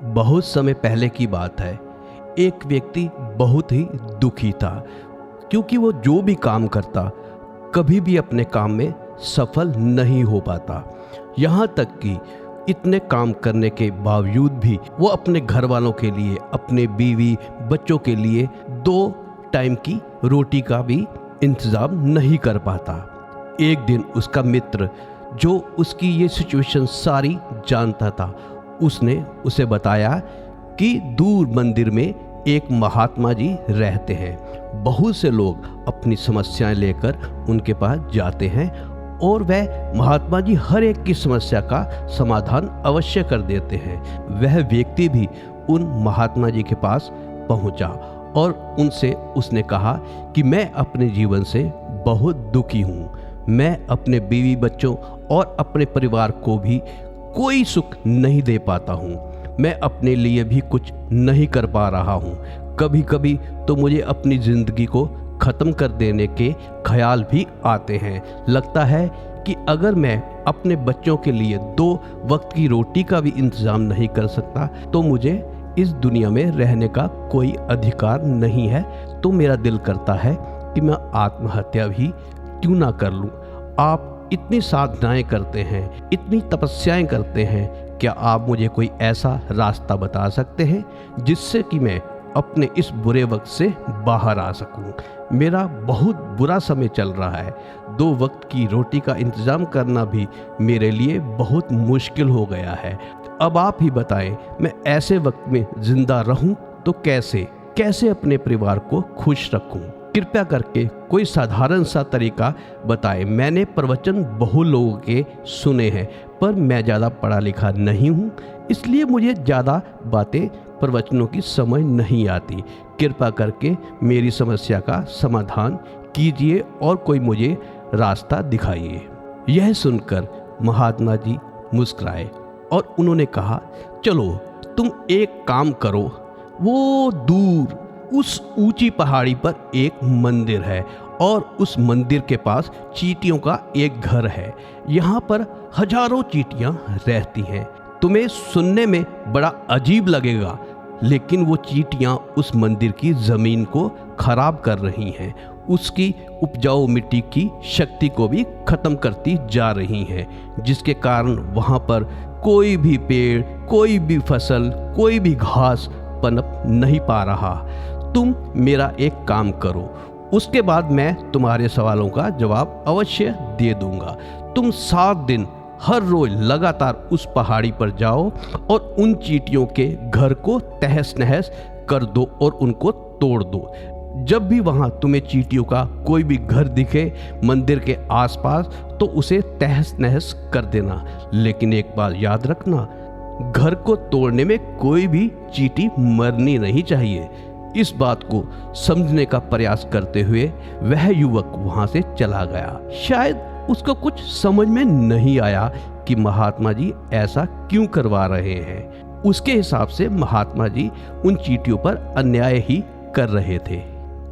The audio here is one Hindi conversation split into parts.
बहुत समय पहले की बात है। एक व्यक्ति बहुत ही दुखी था क्योंकि वो जो भी काम करता कभी भी अपने काम में सफल नहीं हो पाता। यहाँ तक कि इतने काम करने के बावजूद भी वो अपने घर वालों के लिए, अपने बीवी बच्चों के लिए 2 टाइम की रोटी का भी इंतज़ाम नहीं कर पाता। एक दिन उसका मित्र, जो उसकी ये सिचुएशन सारी जानता था, उसने उसे बताया कि दूर मंदिर में एक महात्मा जी रहते हैं। बहुत से लोग अपनी समस्याएं लेकर उनके पास जाते हैं और वह महात्मा जी हर एक की समस्या का समाधान अवश्य कर देते हैं। वह व्यक्ति भी उन महात्मा जी के पास पहुंचा और उनसे उसने कहा कि मैं अपने जीवन से बहुत दुखी हूँ। मैं अपने बीवी बच्चों और अपने परिवार को भी कोई सुख नहीं दे पाता हूँ। मैं अपने लिए भी कुछ नहीं कर पा रहा हूँ। कभी कभी तो मुझे अपनी ज़िंदगी को ख़त्म कर देने के ख्याल भी आते हैं। लगता है कि अगर मैं अपने बच्चों के लिए 2 वक्त की रोटी का भी इंतज़ाम नहीं कर सकता तो मुझे इस दुनिया में रहने का कोई अधिकार नहीं है। तो मेरा दिल करता है कि मैं आत्महत्या भी क्यों ना कर लूं। आप इतनी साधनाएं करते हैं, इतनी तपस्याएं करते हैं, क्या आप मुझे कोई ऐसा रास्ता बता सकते हैं जिससे कि मैं अपने इस बुरे वक्त से बाहर आ सकूं। मेरा बहुत बुरा समय चल रहा है। 2 वक्त की रोटी का इंतज़ाम करना भी मेरे लिए बहुत मुश्किल हो गया है। अब आप ही बताएं, मैं ऐसे वक्त में ज़िंदा रहूं तो कैसे अपने परिवार को खुश रखूं। कृपया करके कोई साधारण सा तरीका बताएं। मैंने प्रवचन बहुत लोगों के सुने हैं पर मैं ज़्यादा पढ़ा लिखा नहीं हूँ, इसलिए मुझे ज़्यादा बातें प्रवचनों की समझ नहीं आती। कृपया करके मेरी समस्या का समाधान कीजिए और कोई मुझे रास्ता दिखाइए। यह सुनकर महात्मा जी मुस्कुराए और उन्होंने कहा, चलो तुम एक काम करो, वो दूर उस ऊंची पहाड़ी पर एक मंदिर है और उस मंदिर के पास चींटियों का एक घर है। यहाँ पर हजारों चींटियाँ रहती हैं। तुम्हें सुनने में बड़ा अजीब लगेगा, लेकिन वो चींटियाँ उस मंदिर की ज़मीन को खराब कर रही हैं, उसकी उपजाऊ मिट्टी की शक्ति को भी ख़त्म करती जा रही हैं, जिसके कारण वहाँ पर कोई भी पेड़, कोई भी फसल, कोई भी घास पनप नहीं पा रहा। तुम मेरा एक काम करो, उसके बाद मैं तुम्हारे सवालों का जवाब अवश्य दे दूंगा। तुम 7 दिन हर रोज लगातार उस पहाड़ी पर जाओ और उन चींटियों के घर को तहस नहस कर दो और उनको तोड़ दो। जब भी वहां तुम्हें चींटियों का कोई भी घर दिखे मंदिर के आसपास तो उसे तहस नहस कर देना। लेकिन एक बात याद रखना, घर को तोड़ने में कोई भी चींटी मरनी नहीं चाहिए। इस बात को समझने का प्रयास करते हुए वह युवक वहां से चला गया। शायद उसको कुछ समझ में नहीं आया कि महात्मा जी ऐसा क्यों करवा रहे हैं। उसके हिसाब से महात्मा जी उन चींटियों पर अन्याय ही कर रहे थे।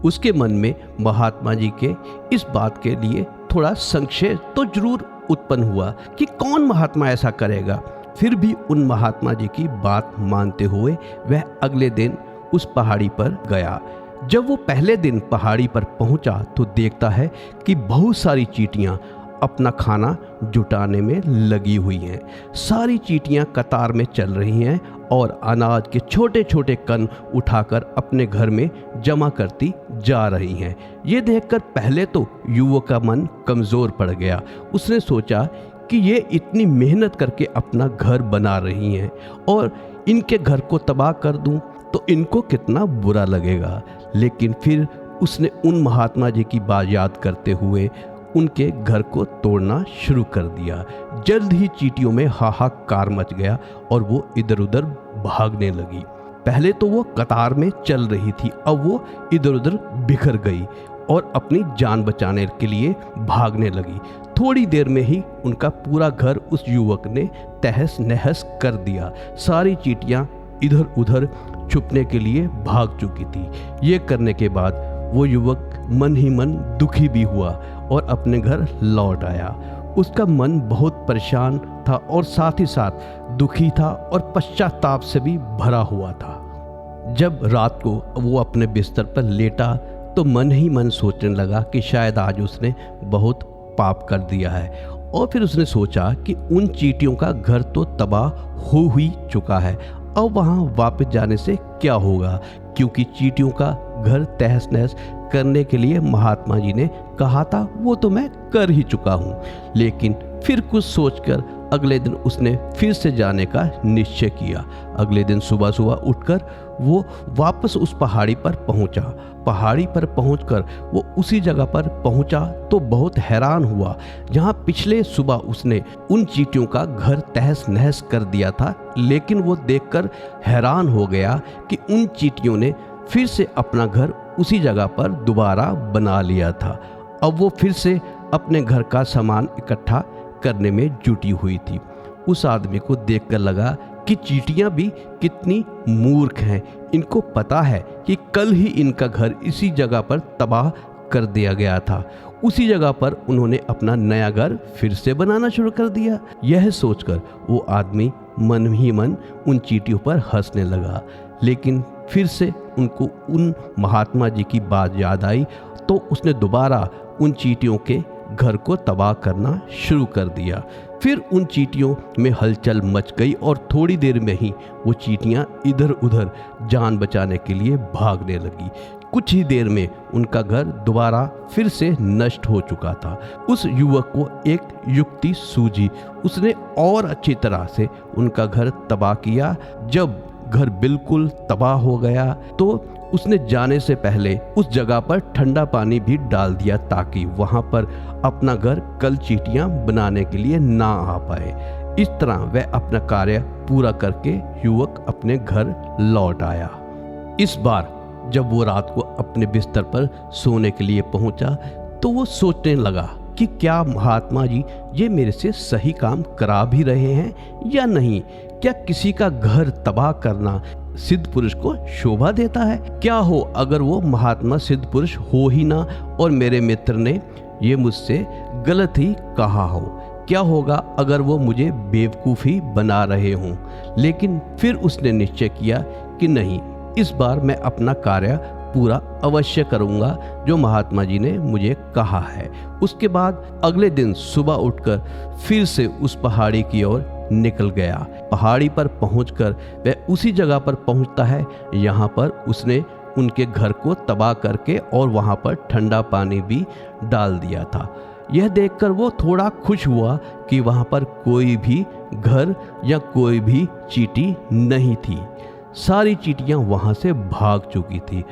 उसके मन में महात्मा जी के इस बात के लिए थोड़ा संशय तो जरूर उत्पन्न हुआ कि कौन महात्मा ऐसा करेगा। फिर भी उन महात्मा जी की बात मानते हुए वह अगले दिन उस पहाड़ी पर गया। जब वो पहले दिन पहाड़ी पर पहुंचा तो देखता है कि बहुत सारी चींटियां अपना खाना जुटाने में लगी हुई हैं। सारी चींटियां कतार में चल रही हैं और अनाज के छोटे छोटे कण उठाकर अपने घर में जमा करती जा रही हैं। ये देखकर पहले तो युवक का मन कमज़ोर पड़ गया। उसने सोचा कि ये इतनी मेहनत करके अपना घर बना रही हैं और इनके घर को तबाह कर दूं तो इनको कितना बुरा लगेगा। लेकिन फिर उसने उन महात्मा जी की बात याद करते हुए उनके घर को तोड़ना शुरू कर दिया। जल्द ही चींटियों में हाहाकार मच गया और वो इधर उधर भागने लगी। पहले तो वो कतार में चल रही थी, अब वो इधर उधर बिखर गई और अपनी जान बचाने के लिए भागने लगी। थोड़ी देर में ही उनका पूरा घर उस युवक ने तहस नहस कर दिया। सारी चींटियां इधर उधर छुपने के लिए भाग चुकी थी। ये करने के बाद वो युवक मन ही मन दुखी भी हुआ और अपने घर लौट आया। उसका मन बहुत परेशान था और साथ ही साथ दुखी था और पश्चाताप से भी भरा हुआ था। जब रात को वो अपने बिस्तर पर लेटा तो मन ही मन सोचने लगा कि शायद आज उसने बहुत पाप कर दिया है, और फिर उसने सोचा कि उन चींटियों का घर तो तबाह हो ही चुका है, अब वहाँ वापस जाने से क्या होगा, क्योंकि चींटियों का घर तहस नहस करने के लिए महात्मा जी ने कहा था वो तो मैं कर ही चुका हूँ। लेकिन फिर कुछ सोचकर अगले दिन उसने फिर से जाने का निश्चय किया। अगले दिन सुबह सुबह उठकर वो वापस उस पहाड़ी पर पहुंचा। पहाड़ी पर पहुंचकर वो उसी जगह पर पहुंचा तो बहुत हैरान हुआ जहां पिछले सुबह उसने उन चींटियों का घर तहस नहस कर दिया था। लेकिन वो देखकर हैरान हो गया कि उन चींटियों ने फिर से अपना घर उसी जगह पर दोबारा बना लिया था। अब वो फिर से अपने घर का सामान इकट्ठा करने में जुटी हुई थी। उस आदमी को देखकर लगा कि चींटियां भी कितनी मूर्ख हैं। इनको पता है कि कल ही इनका घर इसी जगह पर तबाह कर दिया गया था। उसी जगह पर उन्होंने अपना नया घर फिर से बनाना शुरू कर दिया। यह सोचकर वो आदमी मन ही मन उन चींटियों पर हंसने लगा। लेकिन फिर से उनको उन महात्मा जी की बात याद आई तो उसने दोबारा उन चींटियों के घर को तबाह करना शुरू कर दिया। फिर उन चींटियों में हलचल मच गई और थोड़ी देर में ही वो चींटियां इधर उधर जान बचाने के लिए भागने लगी। कुछ ही देर में उनका घर दोबारा फिर से नष्ट हो चुका था। उस युवक को एक युक्ति सूझी। उसने और अच्छी तरह से उनका घर तबाह किया। जब घर बिल्कुल तबाह हो गया तो उसने जाने से पहले उस जगह पर ठंडा पानी भी डाल दिया ताकि वहां पर अपना घर कल चींटियां बनाने के लिए ना आ पाए। इस तरह वह अपना कार्य पूरा करके युवक अपने घर लौट आया। इस बार जब वो रात को अपने बिस्तर पर सोने के लिए पहुंचा तो वो सोचने लगा कि क्या महात्मा जी ये मेरे से सही काम करा भी रहे हैं या नहीं। क्या किसी का घर तबाह करना सिद्ध पुरुष को शोभा देता है? क्या हो अगर वो महात्मा सिद्ध पुरुष हो ही ना और मेरे मित्र ने ये मुझसे गलत ही कहा हो? क्या होगा अगर वो मुझे बेवकूफ़ी बना रहे हों? लेकिन फिर उसने निश्चय किया कि नहीं, इस बार मैं अपना कार्य पूरा अवश्य करूंगा जो महात्मा जी ने मुझे कहा है। उसके बाद अगले दिन सुबह उठकर फिर से उस पहाड़ी की ओर निकल गया। पहाड़ी पर पहुंचकर वह उसी जगह पर पहुंचता है यहाँ पर उसने उनके घर को तबाह करके और वहाँ पर ठंडा पानी भी डाल दिया था। यह देखकर वो थोड़ा खुश हुआ कि वहाँ पर कोई भी घर या कोई भी चींटी नहीं थी। सारी चींटियाँ वहाँ से भाग चुकी थी।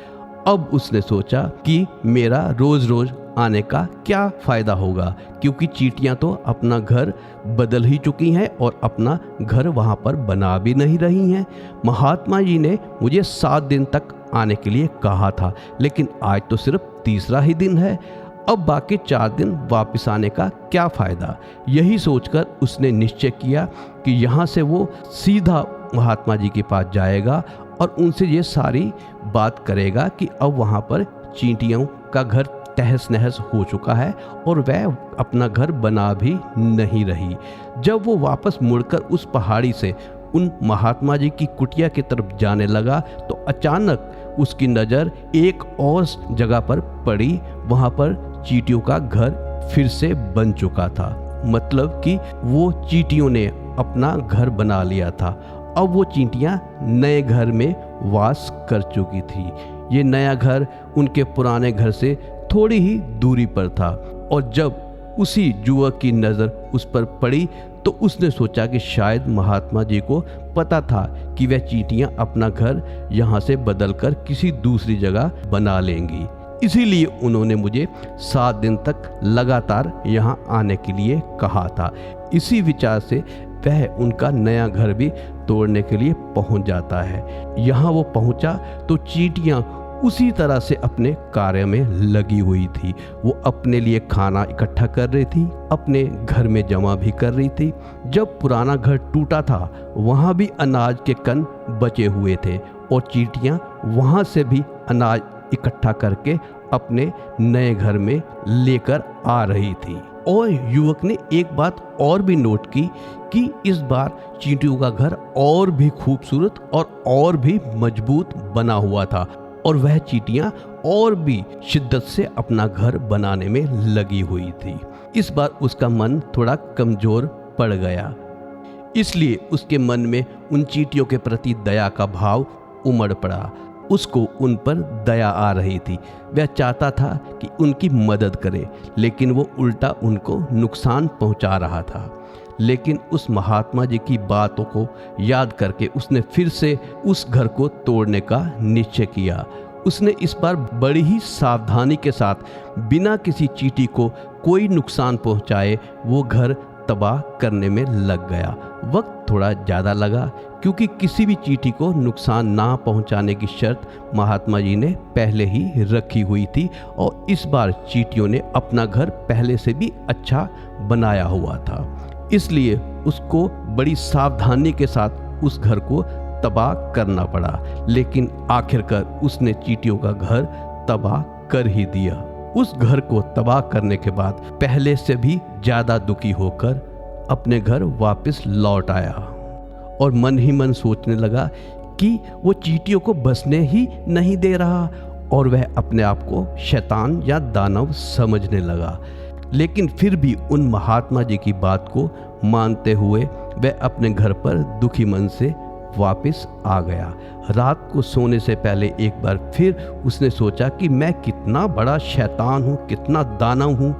अब उसने सोचा कि मेरा रोज रोज आने का क्या फ़ायदा होगा, क्योंकि चींटियाँ तो अपना घर बदल ही चुकी हैं और अपना घर वहाँ पर बना भी नहीं रही हैं। महात्मा जी ने मुझे 7 दिन तक आने के लिए कहा था, लेकिन आज तो सिर्फ तीसरा ही दिन है। अब बाकी 4 दिन वापस आने का क्या फ़ायदा। यही सोचकर उसने निश्चय किया कि यहाँ से वो सीधा महात्मा जी के पास जाएगा और उनसे ये सारी बात करेगा कि अब वहाँ पर चींटियों का घर तहस नहस हो चुका है और वह अपना घर बना भी नहीं रही। जब वो वापस मुड़कर उस पहाड़ी से उन महात्मा जी की कुटिया की तरफ जाने लगा तो अचानक उसकी नज़र एक और जगह पर पड़ी। वहाँ पर चींटियों का घर फिर से बन चुका था, मतलब कि वो चींटियों ने अपना घर बना लिया था। अब वो चींटियां नए घर में वास कर चुकी थी। ये नया घर उनके पुराने घर से थोड़ी ही दूरी पर था और जब उसी युवक की नज़र उस पर पड़ी तो उसने सोचा कि शायद महात्मा जी को पता था कि वह चींटियां अपना घर यहाँ से बदलकर किसी दूसरी जगह बना लेंगी, इसीलिए उन्होंने मुझे 7 दिन तक लगातार यहाँ आने के लिए कहा था। इसी विचार से वह उनका नया घर भी तोड़ने के लिए पहुंच जाता है। यहाँ वो पहुंचा तो चींटियाँ उसी तरह से अपने कार्य में लगी हुई थी। वो अपने लिए खाना इकट्ठा कर रही थी, अपने घर में जमा भी कर रही थी। जब पुराना घर टूटा था वहाँ भी अनाज के कण बचे हुए थे और चींटियाँ वहाँ से भी अनाज इकट्ठा करके अपने नए घर में लेकर आ रही थी। और युवक ने एक बात और भी नोट की कि इस बार चींटियों का घर और भी खूबसूरत और भी मजबूत बना हुआ था और वह चींटियां और भी शिद्दत से अपना घर बनाने में लगी हुई थी। इस बार उसका मन थोड़ा कमजोर पड़ गया, इसलिए उसके मन में उन चींटियों के प्रति दया का भाव उमड़ पड़ा। उसको उन पर दया आ रही थी। वह चाहता था कि उनकी मदद करे, लेकिन वो उल्टा उनको नुकसान पहुंचा रहा था। लेकिन उस महात्मा जी की बातों को याद करके उसने फिर से उस घर को तोड़ने का निश्चय किया। उसने इस बार बड़ी ही सावधानी के साथ बिना किसी चींटी को कोई नुकसान पहुंचाए वो घर तबाह करने में लग गया। वक्त थोड़ा ज़्यादा लगा क्योंकि किसी भी चींटी को नुकसान ना पहुंचाने की शर्त महात्मा जी ने पहले ही रखी हुई थी और इस बार चींटियों ने अपना घर पहले से भी अच्छा बनाया हुआ था, इसलिए उसको बड़ी सावधानी के साथ उस घर को तबाह करना पड़ा। लेकिन आखिरकार उसने चींटियों का घर तबाह कर ही दिया। उस घर को तबाह करने के बाद पहले से भी ज़्यादा दुखी होकर अपने घर वापस लौट आया और मन ही मन सोचने लगा कि वो चींटियों को बसने ही नहीं दे रहा और वह अपने आप को शैतान या दानव समझने लगा। लेकिन फिर भी उन महात्मा जी की बात को मानते हुए वह अपने घर पर दुखी मन से वापस आ गया। रात को सोने से पहले एक बार फिर उसने सोचा कि मैं कितना बड़ा शैतान हूँ, कितना दानव हूँ।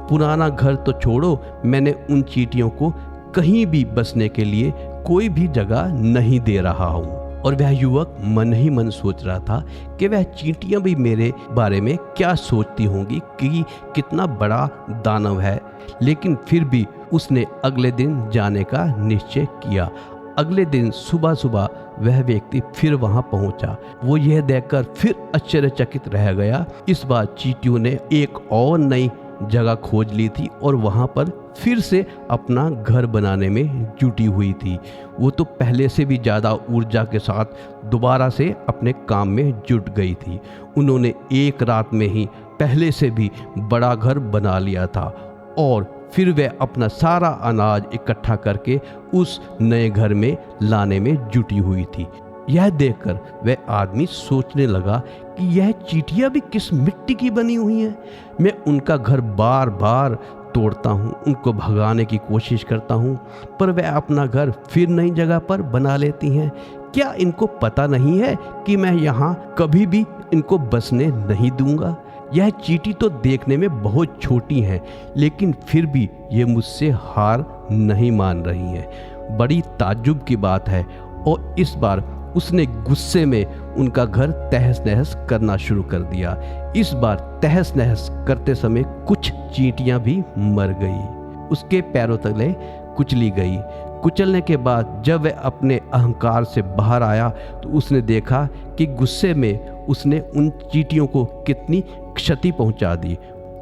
पुराना घर तो छोड़ो, मैंने उन चींटियों को कहीं भी बसने के लिए कोई भी जगह नहीं दे रहा हूँ। और वह युवक मन ही मन सोच रहा था कि वह चींटियां भी मेरे बारे में क्या सोचती होंगी कि कितना बड़ा दानव है। लेकिन फिर भी उसने अगले दिन जाने का निश्चय किया। अगले दिन सुबह सुबह वह व्यक्ति फिर वहां पहुंचा। वो यह देखकर फिर आश्चर्यचकित रह गया। इस बार चींटियों ने एक और नई जगह खोज ली थी और वहां पर फिर से अपना घर बनाने में जुटी हुई थी। वो तो पहले से भी ज़्यादा ऊर्जा के साथ दोबारा से अपने काम में जुट गई थी। उन्होंने एक रात में ही पहले से भी बड़ा घर बना लिया था और फिर वह अपना सारा अनाज इकट्ठा करके उस नए घर में लाने में जुटी हुई थी। यह देखकर वह आदमी सोचने लगा कि यह चींटियां भी किस मिट्टी की बनी हुई हैं। मैं उनका घर बार बार तोड़ता हूँ, उनको भगाने की कोशिश करता हूँ, पर वह अपना घर फिर नई जगह पर बना लेती हैं। क्या इनको पता नहीं है कि मैं यहाँ कभी भी इनको बसने नहीं दूंगा? यह चींटी तो देखने में बहुत छोटी हैं, लेकिन फिर भी ये मुझसे हार नहीं मान रही हैं। बड़ी ताज्जुब की बात है। और इस बार उसने गुस्से में उनका घर तहस नहस करना शुरू कर दिया। इस बार तहस नहस करते समय कुछ चींटियां भी मर गई, उसके पैरों तले कुचली गई। कुचलने के बाद जब वह अपने अहंकार से बाहर आया तो उसने देखा कि गुस्से में उसने उन चींटियों को कितनी क्षति पहुंचा दी।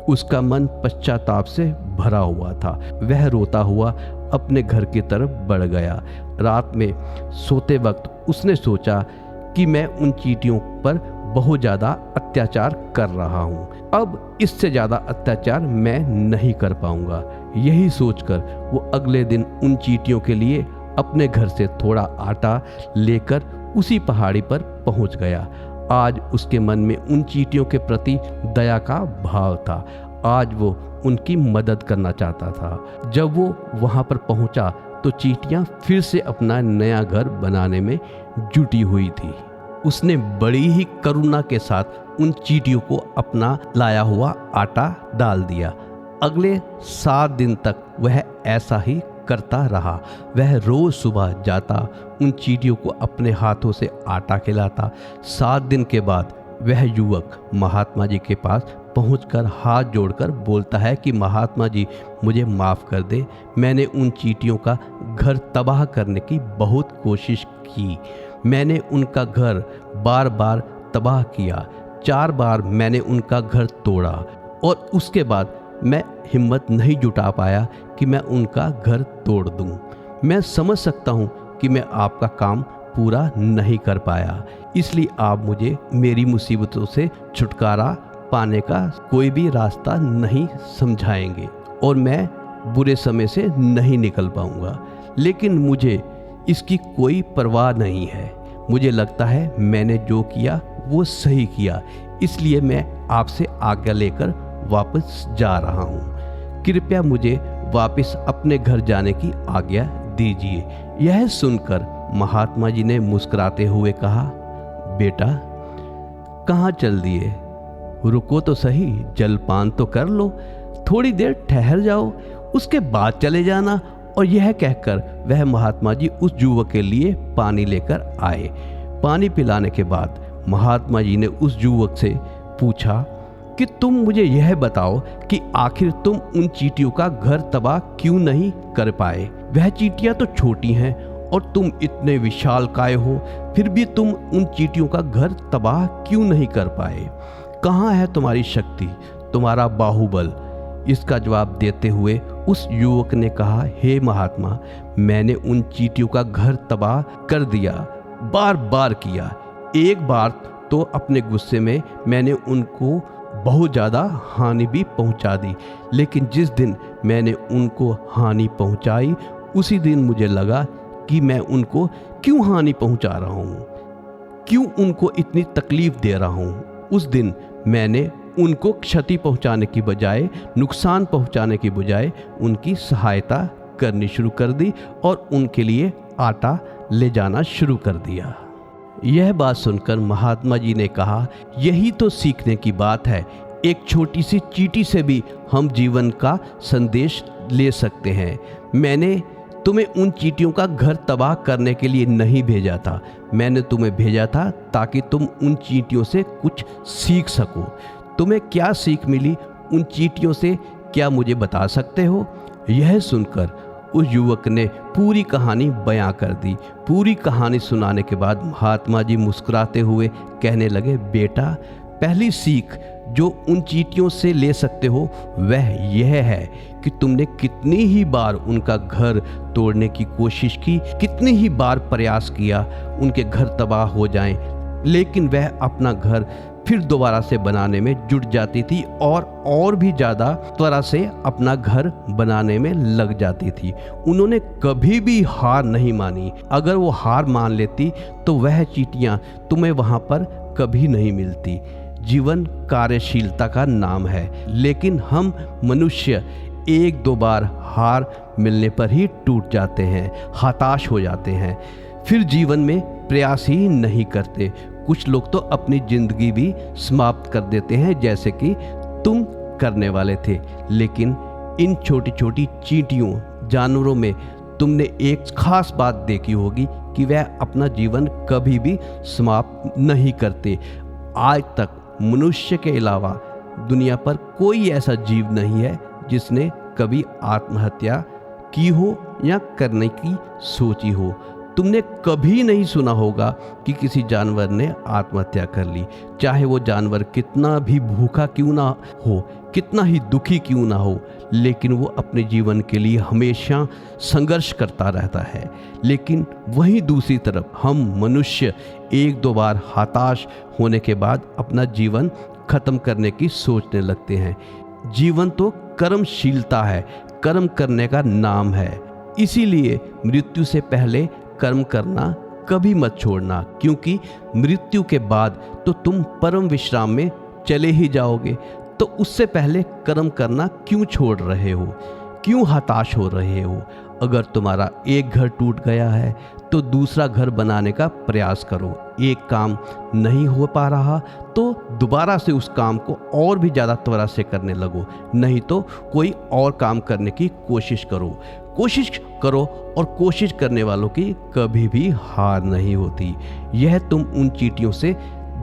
उसका मन पश्चाताप से भरा हुआ था। वह रोता हुआ अपने घर की तरफ बढ़ गया। रात में सोते वक्त उसने सोचा कि मैं उन चींटियों पर बहुत ज़्यादा अत्याचार कर रहा हूँ। अब इससे ज़्यादा अत्याचार मैं नहीं कर पाऊँगा। यही सोचकर वो अगले दिन उन चींटियों के लिए अपने घर से थोड़ा आटा लेकर उसी पहाड़ी पर पहुँच गया। आज उसके मन में उन चींटियों के प्रति दया का भाव था। आज वो उनकी मदद करना चाहता था। जब वो वहाँ पर पहुँचा तो चींटियाँ फिर से अपना नया घर बनाने में जुटी हुई थी। उसने बड़ी ही करुणा के साथ उन चींटियों को अपना लाया हुआ आटा डाल दिया। अगले 7 दिन तक वह ऐसा ही करता रहा। वह रोज सुबह जाता, उन चींटियों को अपने हाथों से आटा खिलाता। 7 दिन के बाद वह युवक महात्मा जी के पास पहुंचकर हाथ जोड़कर बोलता है कि महात्मा जी मुझे माफ़ कर दे। मैंने उन चींटियों का घर तबाह करने की बहुत कोशिश की। मैंने उनका घर बार बार तबाह किया। 4 बार मैंने उनका घर तोड़ा और उसके बाद मैं हिम्मत नहीं जुटा पाया कि मैं उनका घर तोड़ दूं। मैं समझ सकता हूं कि मैं आपका काम पूरा नहीं कर पाया, इसलिए आप मुझे मेरी मुसीबतों से छुटकारा पाने का कोई भी रास्ता नहीं समझाएंगे। और मैं बुरे समय से नहीं निकल पाऊंगा, लेकिन मुझे इसकी कोई परवाह नहीं है। मुझे लगता है मैंने जो किया वो सही किया, इसलिए मैं आपसे आज्ञा लेकर वापस जा रहा हूँ। कृपया मुझे वापस अपने घर जाने की आज्ञा दीजिए। यह सुनकर महात्मा जी ने मुस्कुराते हुए कहा, बेटा कहाँ चल दिए? रुको तो सही, जलपान तो कर लो, थोड़ी देर ठहर जाओ, उसके बाद चले जाना। और यह कहकर वह महात्मा जी उस युवक के लिए पानी लेकर आए। पानी पिलाने के बाद महात्मा जी ने उस युवक से पूछा कि तुम मुझे यह बताओ कि आखिर तुम उन चींटियों का घर तबाह क्यों नहीं कर पाए? वह चींटियां तो छोटी हैं और तुम इतने विशालकाय हो, फिर भी तुम उन चींटियों का घर तबाह क्यों नहीं कर पाए? कहाँ है तुम्हारी शक्ति, तुम्हारा बाहुबल? इसका जवाब देते हुए उस युवक ने कहा, हे महात्मा, मैंने उन चींटियों का घर तबाह कर दिया, बार बार किया। एक बार तो अपने गुस्से में मैंने उनको बहुत ज़्यादा हानि भी पहुंचा दी, लेकिन जिस दिन मैंने उनको हानि पहुंचाई उसी दिन मुझे लगा कि मैं उनको क्यों हानि पहुंचा रहा हूं, क्यों उनको इतनी तकलीफ दे रहा हूं। उस दिन मैंने उनको क्षति पहुंचाने की बजाय, नुकसान पहुंचाने की बजाय उनकी सहायता करनी शुरू कर दी और उनके लिए आटा ले जाना शुरू कर दिया। यह बात सुनकर महात्मा जी ने कहा, यही तो सीखने की बात है। एक छोटी सी चींटी से भी हम जीवन का संदेश ले सकते हैं। मैंने तुम्हें उन चींटियों का घर तबाह करने के लिए नहीं भेजा था, मैंने तुम्हें भेजा था ताकि तुम उन चींटियों से कुछ सीख सको। तुम्हें क्या सीख मिली उन चींटियों से, क्या मुझे बता सकते हो? यह सुनकर उस युवक ने पूरी कहानी बयां कर दी। पूरी कहानी सुनाने के बाद महात्मा जी मुस्कुराते हुए कहने लगे, बेटा पहली सीख जो उन चींटियों से ले सकते हो वह यह है कि तुमने कितनी ही बार उनका घर तोड़ने की कोशिश की, कितनी ही बार प्रयास किया उनके घर तबाह हो जाएं, लेकिन वह अपना घर फिर दोबारा से बनाने में जुट जाती थी और भी ज़्यादा त्वरा से अपना घर बनाने में लग जाती थी। उन्होंने कभी भी हार नहीं मानी। अगर वो हार मान लेती तो वह चींटियाँ तुम्हें वहाँ पर कभी नहीं मिलती। जीवन कार्यशीलता का नाम है, लेकिन हम मनुष्य एक दो बार हार मिलने पर ही टूट जाते हैं, हताश हो जाते हैं, फिर जीवन में प्रयास ही नहीं करते। कुछ लोग तो अपनी जिंदगी भी समाप्त कर देते हैं, जैसे कि तुम करने वाले थे। लेकिन इन छोटी छोटी चींटियों, जानवरों में तुमने एक खास बात देखी होगी कि वह अपना जीवन कभी भी समाप्त नहीं करते। आज तक मनुष्य के अलावा दुनिया पर कोई ऐसा जीव नहीं है जिसने कभी आत्महत्या की हो या करने की सोची हो। तुमने कभी नहीं सुना होगा कि किसी जानवर ने आत्महत्या कर ली, चाहे वो जानवर कितना भी भूखा क्यों ना हो, कितना ही दुखी क्यों ना हो, लेकिन वो अपने जीवन के लिए हमेशा संघर्ष करता रहता है। लेकिन वहीं दूसरी तरफ हम मनुष्य एक दो बार हताश होने के बाद अपना जीवन खत्म करने की सोचने लगते हैं। जीवन तो कर्मशीलता है, कर्म करने का नाम है। इसीलिए मृत्यु से पहले कर्म करना कभी मत छोड़ना, क्योंकि मृत्यु के बाद तो तुम परम विश्राम में चले ही जाओगे। तो उससे पहले कर्म करना क्यों छोड़ रहे हो, क्यों हताश हो रहे हो? अगर तुम्हारा एक घर टूट गया है तो दूसरा घर बनाने का प्रयास करो। एक काम नहीं हो पा रहा तो दोबारा से उस काम को और भी ज़्यादा त्वरा से करने लगो, नहीं तो कोई और काम करने की कोशिश करो। और कोशिश करने वालों की कभी भी हार नहीं होती। यह तुम उन चींटियों से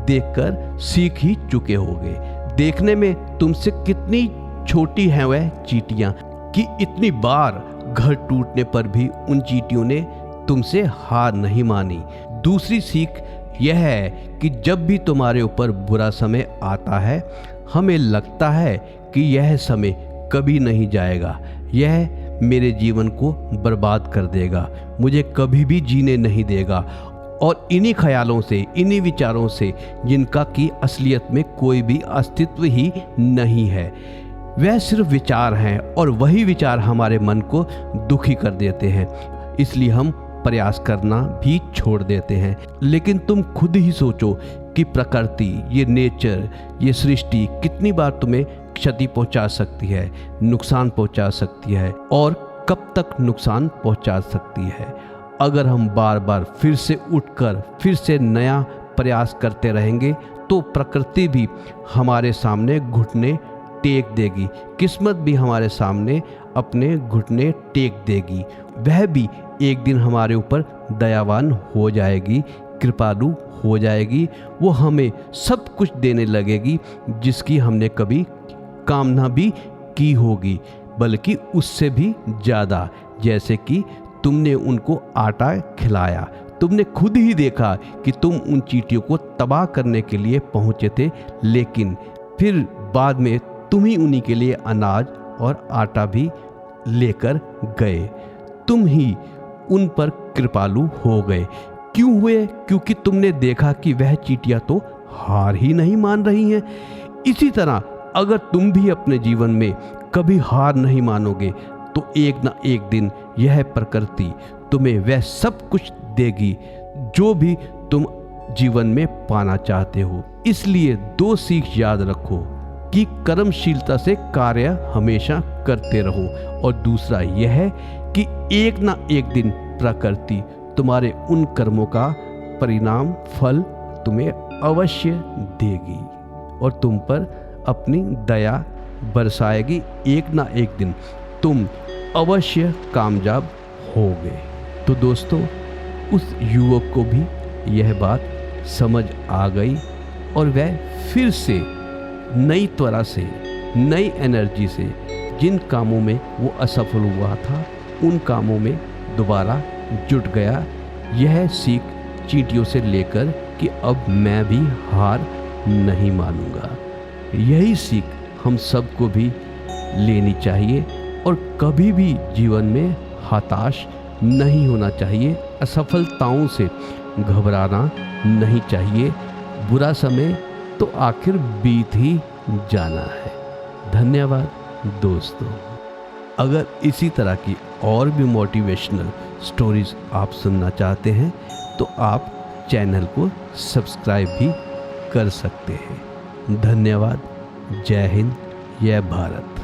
देखकर सीख ही चुके होगे। देखने में तुमसे कितनी छोटी हैं वह चींटियां कि इतनी बार घर टूटने पर भी उन चींटियों ने तुमसे हार नहीं मानी। दूसरी सीख यह है कि जब भी तुम्हारे ऊपर बुरा समय आता है, हमें लगता है कि यह समय कभी नहीं जाएगा, यह मेरे जीवन को बर्बाद कर देगा, मुझे कभी भी जीने नहीं देगा। और इन्हीं ख्यालों से, इन्हीं विचारों से, जिनका कि असलियत में कोई भी अस्तित्व ही नहीं है, वह सिर्फ विचार हैं और वही विचार हमारे मन को दुखी कर देते हैं, इसलिए हम प्रयास करना भी छोड़ देते हैं। लेकिन तुम खुद ही सोचो कि प्रकृति, ये नेचर, ये सृष्टि कितनी बार तुम्हें क्षति पहुंचा सकती है, नुकसान पहुंचा सकती है और कब तक नुकसान पहुंचा सकती है। अगर हम बार बार फिर से उठकर फिर से नया प्रयास करते रहेंगे तो प्रकृति भी हमारे सामने घुटने टेक देगी, किस्मत भी हमारे सामने अपने घुटने टेक देगी। वह भी एक दिन हमारे ऊपर दयावान हो जाएगी, कृपालु हो जाएगी। वो हमें सब कुछ देने लगेगी जिसकी हमने कभी कामना भी की होगी, बल्कि उससे भी ज़्यादा। जैसे कि तुमने उनको आटा खिलाया, तुमने खुद ही देखा कि तुम उन चींटियों को तबाह करने के लिए पहुँचे थे, लेकिन फिर बाद में तुम ही उन्हीं के लिए अनाज और आटा भी लेकर गए। तुम ही उन पर कृपालु हो गए। क्यों हुए? क्योंकि तुमने देखा कि वह चींटियां तो हार ही नहीं मान रही हैं। इसी तरह अगर तुम भी अपने जीवन में कभी हार नहीं मानोगे तो एक ना एक दिन यह प्रकृति तुम्हें वह सब कुछ देगी जो भी तुम जीवन में पाना चाहते हो। इसलिए 2 सीख याद रखो कि कर्मशीलता से कार्य हमेशा करते रहो, और दूसरा यह है कि एक ना एक दिन प्रकृति तुम्हारे उन कर्मों का परिणाम फल तुम्हें अवश्य देगी और तुम पर अपनी दया बरसाएगी। एक ना एक दिन तुम अवश्य कामयाब होगे। तो दोस्तों, उस युवक को भी यह बात समझ आ गई और वह फिर से नई त्वरा से, नई एनर्जी से जिन कामों में वो असफल हुआ था उन कामों में दोबारा जुट गया। यह सीख चींटियों से लेकर कि अब मैं भी हार नहीं मानूंगा। यही सीख हम सबको भी लेनी चाहिए और कभी भी जीवन में हताश नहीं होना चाहिए, असफलताओं से घबराना नहीं चाहिए। बुरा समय तो आखिर बीत ही जाना है। धन्यवाद दोस्तों। अगर इसी तरह की और भी मोटिवेशनल स्टोरीज आप सुनना चाहते हैं तो आप चैनल को सब्सक्राइब भी कर सकते हैं। धन्यवाद। जय हिंद, जय भारत।